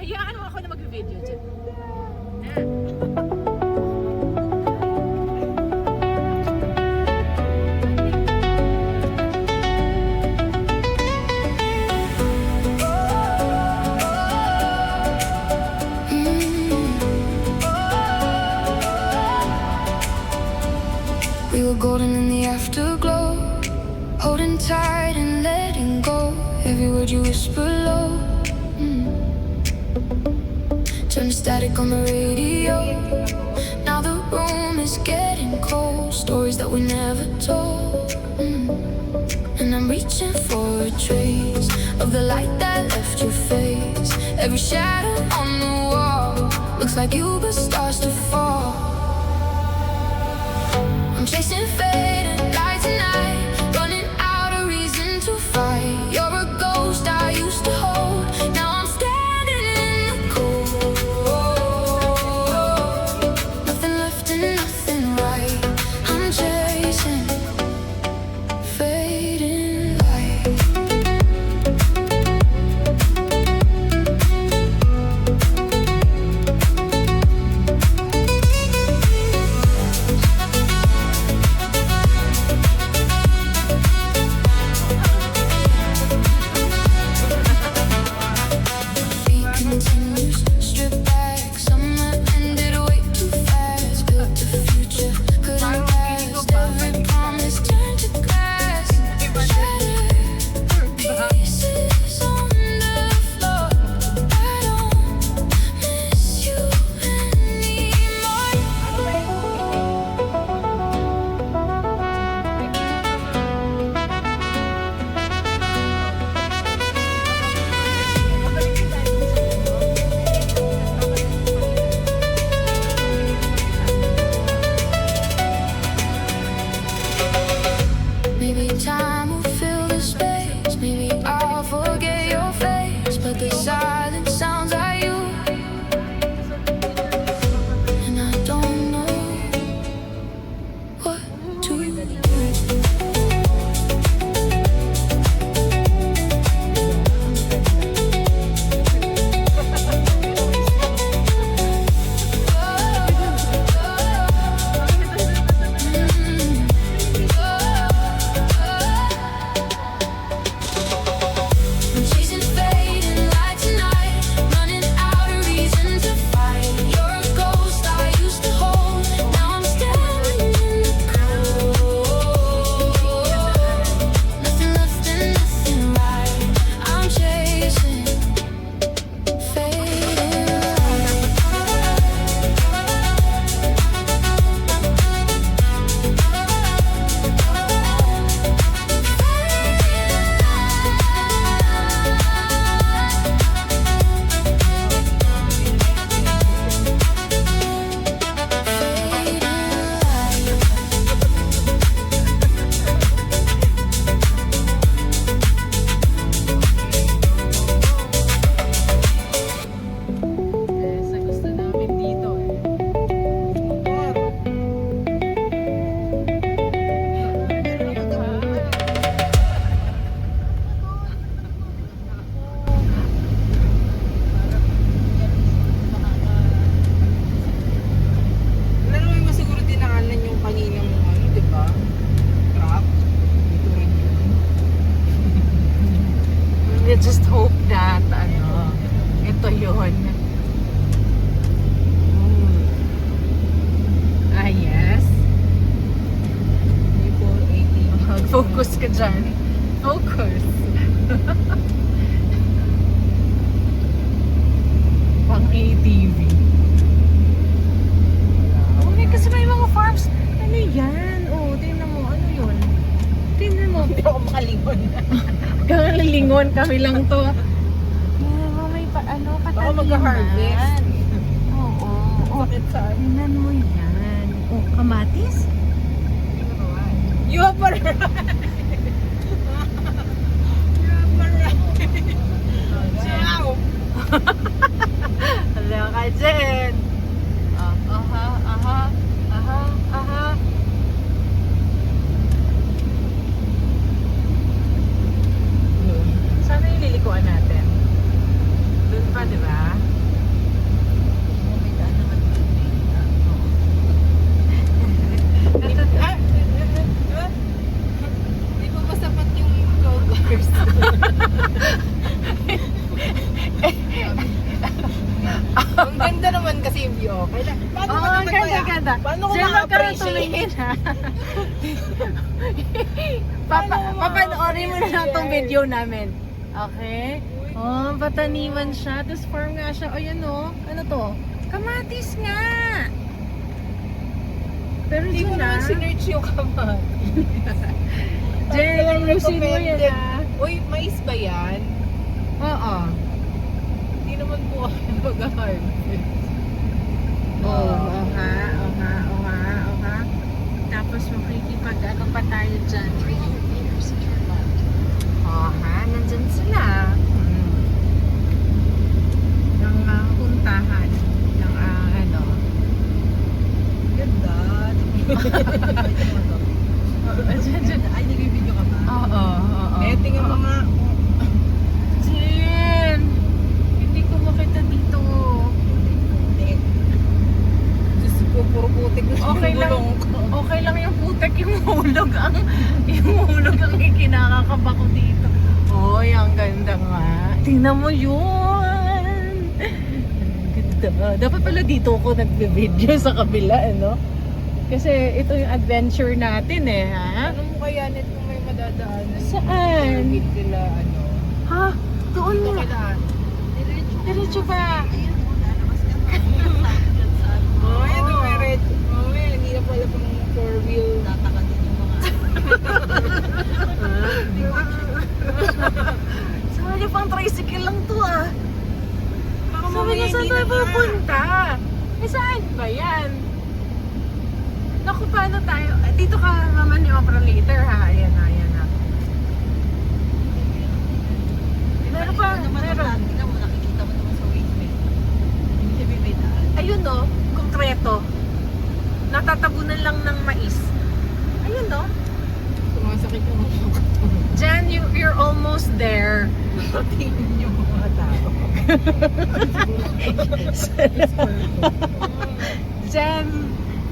Hayaan mo ako na mag-video dyan. Na. We were golden in the afterglow, holding tight and letting go. Every word you whisper low, turn static on the radio. Now the room is getting cold. Stories that we never told, and I'm reaching for a trace of the light that left your face. Every shadow on the wall looks like you, but starts to fall. I'm chasing fading lights tonight, running out of reason to fight. You're a ghost I used to hold. Now I'm standing in the cold. Nothing left and nothing right. I'm chasing fading light. Continues, strip back. Summer ended way too fast. Built the future, couldn't last. Every promise turned to glass. Shattered pieces on the floor. I don't miss you anymore. Maybe time will fill the space. Maybe I'll forget your face, but the silence sounds like you. And I don't know what to do. I'm chasing fading light tonight, running out of reason to fight. You're a ghost I used to hold. Now I'm standing in the cold. Nothing left and nothing right. I'm chasing fading light. Sa gusto namin dito eh. Laruin mo siguro dinaanan yung kaninang ano, di ba? Truck. Dito rin yun. We just hope that, ito yun. Ah, yes. Maple 80. Mag-focus ka dyan. Focus. Pang ATV. Oh, kasi may mga farms. Ano yan? Oh, tingnan mo. Ano yun? Tingnan mo. Hindi ako makalingon. Kalilingon kami lang to. Tingnan mo, may Baka patalim mag-harvest. Oo. Oh, Bakit saan? tingnan mo yan. Oh, kamatis? You have a right. You have a right. Wow. Hala ka dyan. Aha, aha, aha, aha. Sana yung lilikuan natin. Doon pa, di ba? Ang ganda naman kasi yung view. Kaya, paano Oo, ko ang naman ganda, kaya? ganda. Paano ko Diyan lang ka na ma-appreciate? tumingin, ha? Paano ko Papanoorin mo na lang ma-appreciate? tong video namin. Okay? Oh, pataniman siya. Tapos farm nga siya. Ayan o. Ano to? Kamatis nga! Pero Hindi ko dyan naman na. sinerch yung kamay. Jen, ayusin mo yan, ha? Uy, mais ba yan? Oo. Hindi naman po ako mag-harvest. Oo ha. Tapos makikipag ano pa tayo dyan. 300 meters, turn left. Oo ha, nandyan sila. Ng puntahan. Ng ano. Ganda. Ay, nag-video ka ba? Oo. Eh, tingnan mo nga. Jen! Hindi ko makita dito. Putik. Diyos ko, puro putik na Okay lang. gulong ko. Okay lang yung putek, yung hulog ang ikinakakaba ko dito. Oy, ang ganda nga. Tingnan mo yun. Ang ganda. Dapat pala dito ako nagbe-video sa kabila, ano? Kasi ito yung adventure natin eh, ha? Ano mo kaya net kung may madadaanan? Saan? Hindi sila, ano. Ha? Doon Dito mo. kailangan. Diretso ba? Oh, ito may red. Oh, hindi na pala pang 4-wheel. Tataka din yung mga. Sabi niya pang tricycle lang to ah. Baka Sabi mamaya niya saan hindi tayo na nga. pupunta? Eh saan ba yan? Naku, paano tayo? Dito ka naman yung operator ha. Ayan na. Meron pa, meron. Tingnan mo, nakikita mo naman sa Waze. Hindi siya may daan. Ayun no, konkreto. Natatabunan lang ng mais. Ayun no. Sumasakit yung mga Jan, you're almost there. tingin yung mga tao. Jan,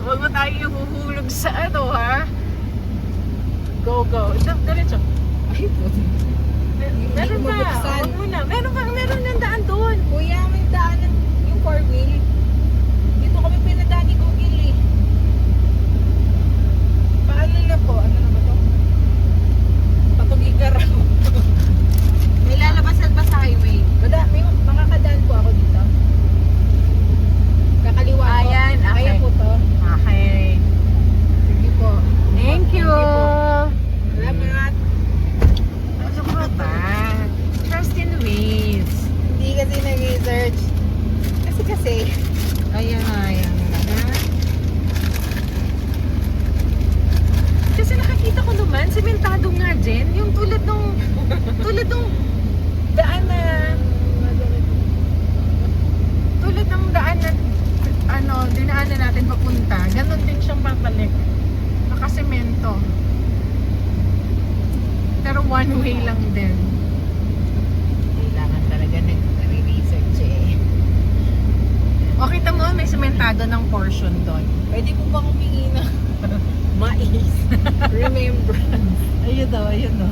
huwag mo tayo ihuhulog sa ano ha. Go. Diretso. Ay, puti. Meron ko pa. mabuksan. Huwag mo na. Meron ng daan doon. Kuya, may daanan yung 4-wheel. Dito kami pinadaan ni Google eh. Paano na po? Ano na ba to? Patugigar ako. May lalabasan pa sa highway. May makakadaan po ako dito. Kakaliwa po. Ayan, okay. Kaya po to. Okay. Sige po. Thank you. Salamat. Ano ba ba? Trust in ways. Hindi kasi nag-research. Kasi. Ayan. Kasi nakakita ko naman, sementado nga Jen. Yung tulad nung daan na, tulad ng daan na, dinaanan natin papunta. Ganon din siyang papalik. Nakasemento. Pero one way lang din. Kailangan talaga nag-research eh. O kita mo, may sementado ng portion doon. Pwede po ba humingi na mais? Remembrance. Ayun o.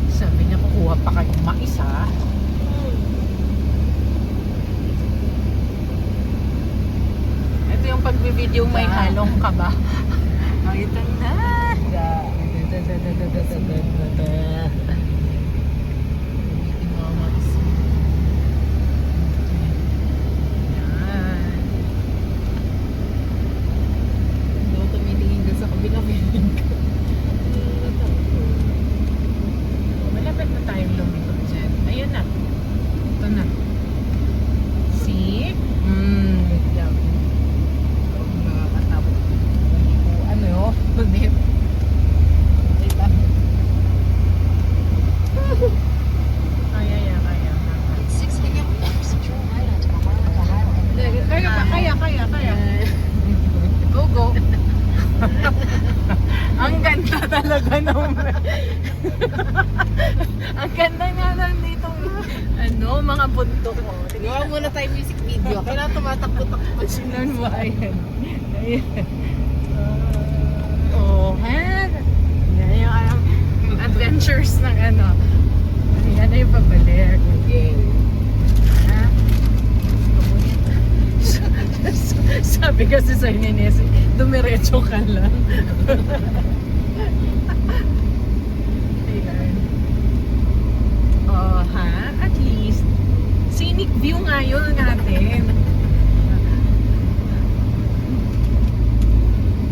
Sabi niya, kukuha pa kayong mais ha. Ito yung pag-video may halong kaba. Oh, ito na. Yan. Hindi ako tumitingin doon sa kabilang building ko. Malapit na tayong lumipot dyan. Ayun na. Ito na. See? Wait lang. Nakakatabot. Ano yun? Wait lang. Kaya. It's 6 kilometers, turn right onto Maharlika Highway. Kaya. Go. Ang ganda talaga ng ang ganda nga lang ditong mga bundok mo. Gawa muna tayo music video. Kailangan tumatakbo-takbo. Sinan mo, ayan. Oh, ha? Yan yung adventures ng ano. Ayan na yung pabalik. Okay. Sabi kasi sa Ines, dumiretso ka lang. Ayan. Oh, ha? At least, scenic view nga yun natin.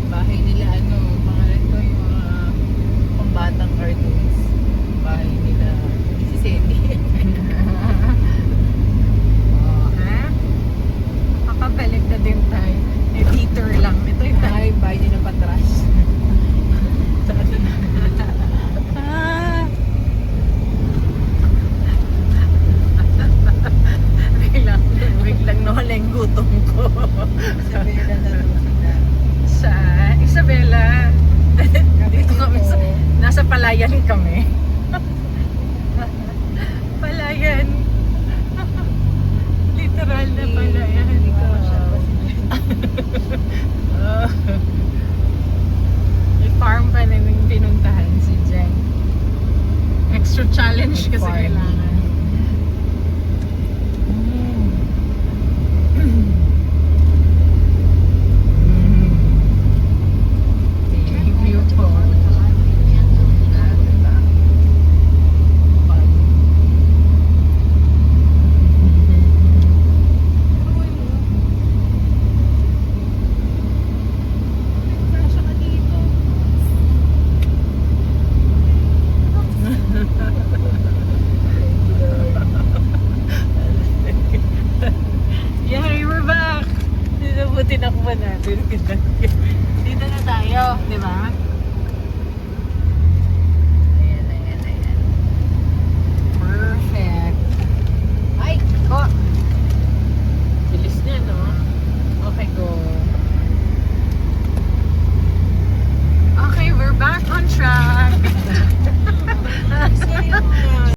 Bahay nila ano, mga ito yung mga pambatang cartoons. Bahay nila si Sedi. Oh, ha? Makabalik na din tayo. Eh, theater lang. Ito yung tayo. Bahay nila Patras. Ah. Biglang nawala yung gutom ko. Sabi nila na sila. Sa Isabela. Dito kami sa, nasa Palayan kami. Palayan. Literal na Palayan. Hindi ko masyado May farm pa na yung pinuntahan si Jen. Extra challenge kasi Farm. kailangan. View po. Yay, we're back! Buti na natin.